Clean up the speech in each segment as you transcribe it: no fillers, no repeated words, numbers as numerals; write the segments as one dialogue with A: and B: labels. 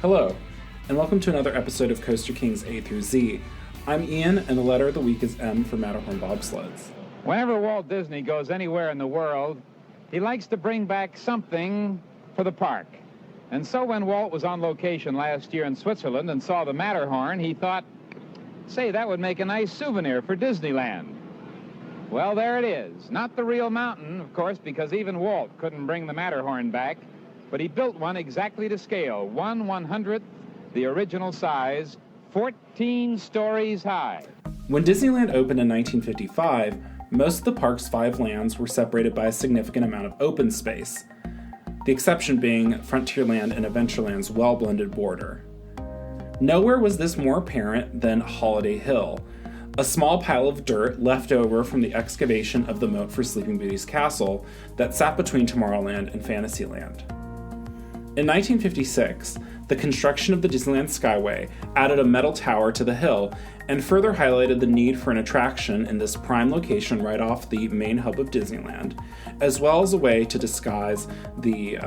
A: Hello, and welcome to another episode of Coaster Kings A through Z. I'm Ian, and the letter of the week is M for Matterhorn Bobsleds.
B: Whenever Walt Disney goes anywhere in the world, he likes to bring back something for the park. And so when Walt was on location last year in Switzerland and saw the Matterhorn, he thought, say, that would make a nice souvenir for Disneyland. Well, there it is. Not the real mountain, of course, because even Walt couldn't bring the Matterhorn back, but he built one exactly to scale, 1/100th the original size, 14 stories high.
A: When Disneyland opened in 1955, most of the park's 5 lands were separated by a significant amount of open space, the exception being Frontierland and Adventureland's well-blended border. Nowhere was this more apparent than Holiday Hill, a small pile of dirt left over from the excavation of the moat for Sleeping Beauty's castle that sat between Tomorrowland and Fantasyland. In 1956, the construction of the Disneyland Skyway added a metal tower to the hill and further highlighted the need for an attraction in this prime location right off the main hub of Disneyland, as well as a way to disguise the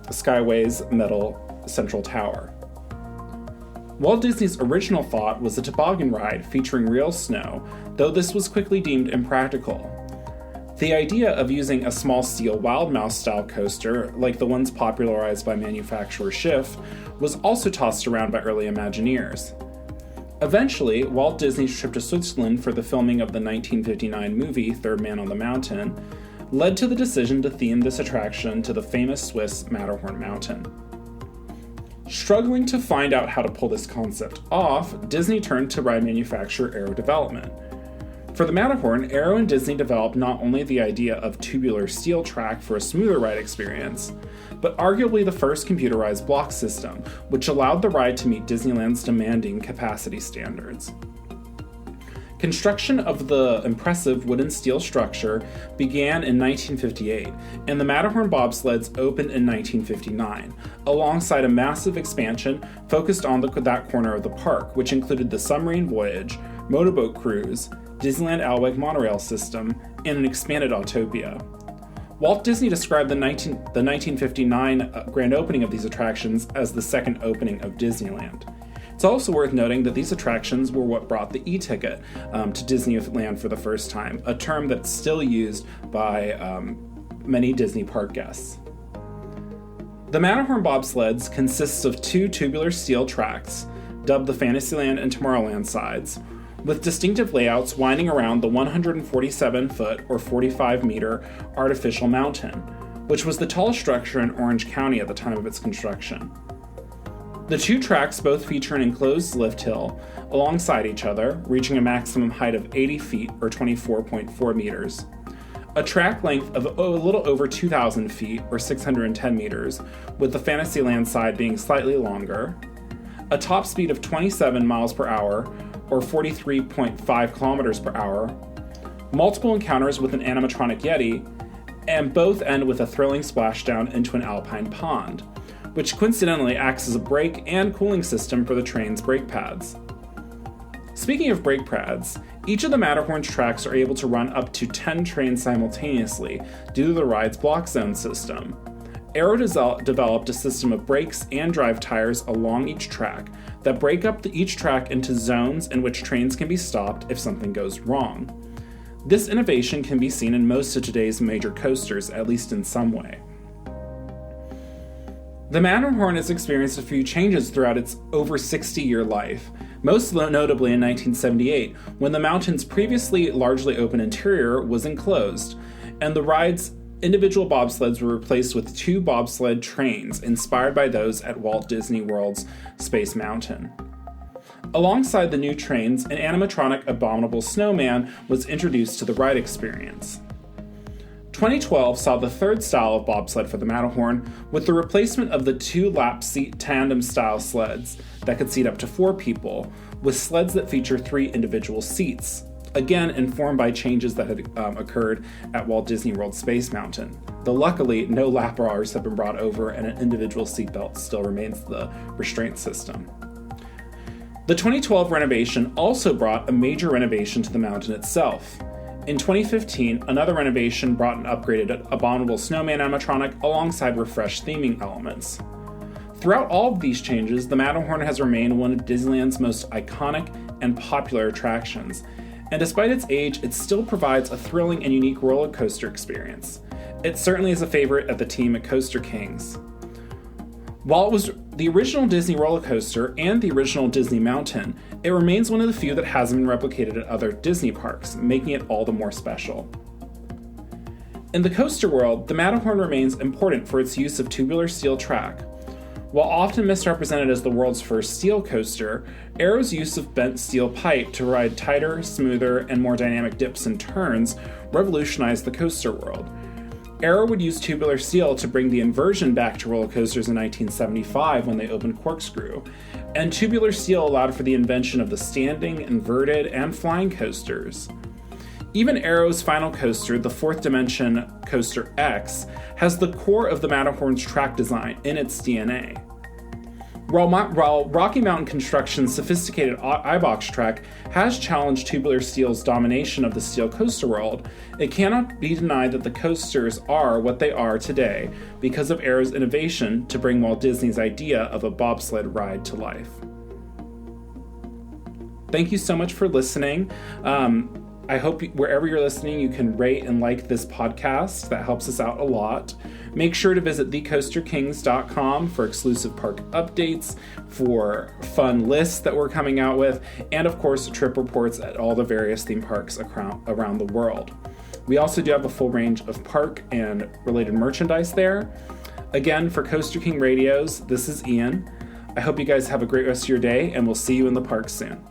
A: Skyway's metal central tower. Walt Disney's original thought was a toboggan ride featuring real snow, though this was quickly deemed impractical. The idea of using a small steel Wild Mouse-style coaster, like the ones popularized by manufacturer Schiff, was also tossed around by early Imagineers. Eventually, Walt Disney's trip to Switzerland for the filming of the 1959 movie Third Man on the Mountain led to the decision to theme this attraction to the famous Swiss Matterhorn mountain. Struggling to find out how to pull this concept off, Disney turned to ride manufacturer Aero Development. For the Matterhorn, Aero and Disney developed not only the idea of tubular steel track for a smoother ride experience, but arguably the first computerized block system, which allowed the ride to meet Disneyland's demanding capacity standards. Construction of the impressive wood and steel structure began in 1958, and the Matterhorn Bobsleds opened in 1959, alongside a massive expansion focused on that corner of the park, which included the submarine voyage, motorboat cruise, Disneyland Alweg monorail system, and an expanded Autopia. Walt Disney described the 1959 grand opening of these attractions as the second opening of Disneyland. It's also worth noting that these attractions were what brought the e-ticket to Disneyland for the first time, a term that's still used by many Disney park guests. The Matterhorn Bobsleds consists of 2 tubular steel tracks, dubbed the Fantasyland and Tomorrowland sides, with distinctive layouts winding around the 147-foot or 45-meter artificial mountain, which was the tallest structure in Orange County at the time of its construction. The 2 tracks both feature an enclosed lift hill alongside each other, reaching a maximum height of 80 feet or 24.4 meters, a track length of a little over 2,000 feet or 610 meters, with the Fantasyland side being slightly longer, a top speed of 27 miles per hour or 43.5 kilometers per hour, multiple encounters with an animatronic Yeti, and both end with a thrilling splashdown into an alpine pond, which coincidentally acts as a brake and cooling system for the train's brake pads. Speaking of brake pads, each of the Matterhorn's tracks are able to run up to 10 trains simultaneously due to the ride's block zone system. Aero developed a system of brakes and drive tires along each track that break up each track into zones in which trains can be stopped if something goes wrong. This innovation can be seen in most of today's major coasters, at least in some way. The Matterhorn has experienced a few changes throughout its over 60-year life, most notably in 1978, when the mountain's previously largely open interior was enclosed, and the ride's individual bobsleds were replaced with 2 bobsled trains inspired by those at Walt Disney World's Space Mountain. Alongside the new trains, an animatronic Abominable Snowman was introduced to the ride experience. 2012 saw the third style of bobsled for the Matterhorn, with the replacement of the 2 lap seat tandem style sleds that could seat up to 4 people, with sleds that feature 3 individual seats, again informed by changes that had occurred at Walt Disney World Space Mountain. Though luckily, no lap bars have been brought over and an individual seatbelt still remains the restraint system. The 2012 renovation also brought a major renovation to the mountain itself. In 2015, another renovation brought an upgraded Abominable Snowman animatronic alongside refreshed theming elements. Throughout all of these changes, the Matterhorn has remained one of Disneyland's most iconic and popular attractions, and despite its age, it still provides a thrilling and unique roller coaster experience. It certainly is a favorite of the team at Coaster Kings. While it was the original Disney roller coaster and the original Disney Mountain, it remains one of the few that hasn't been replicated at other Disney parks, making it all the more special. In the coaster world, the Matterhorn remains important for its use of tubular steel track. While often misrepresented as the world's first steel coaster, Arrow's use of bent steel pipe to provide tighter, smoother, and more dynamic dips and turns revolutionized the coaster world. Arrow would use tubular steel to bring the inversion back to roller coasters in 1975 when they opened Corkscrew, and tubular steel allowed for the invention of the standing, inverted, and flying coasters. Even Arrow's final coaster, the Fourth Dimension Coaster X, has the core of the Matterhorn's track design in its DNA. While Rocky Mountain Construction's sophisticated iBox track has challenged tubular steel's domination of the steel coaster world, it cannot be denied that the coasters are what they are today because of Arrow's innovation to bring Walt Disney's idea of a bobsled ride to life. Thank you so much for listening. I hope wherever you're listening, you can rate and like this podcast. That helps us out a lot. Make sure to visit thecoasterkings.com for exclusive park updates, for fun lists that we're coming out with, and of course, trip reports at all the various theme parks around the world. We also do have a full range of park and related merchandise there. Again, for Coaster King Radios, this is Ian. I hope you guys have a great rest of your day, and we'll see you in the park soon.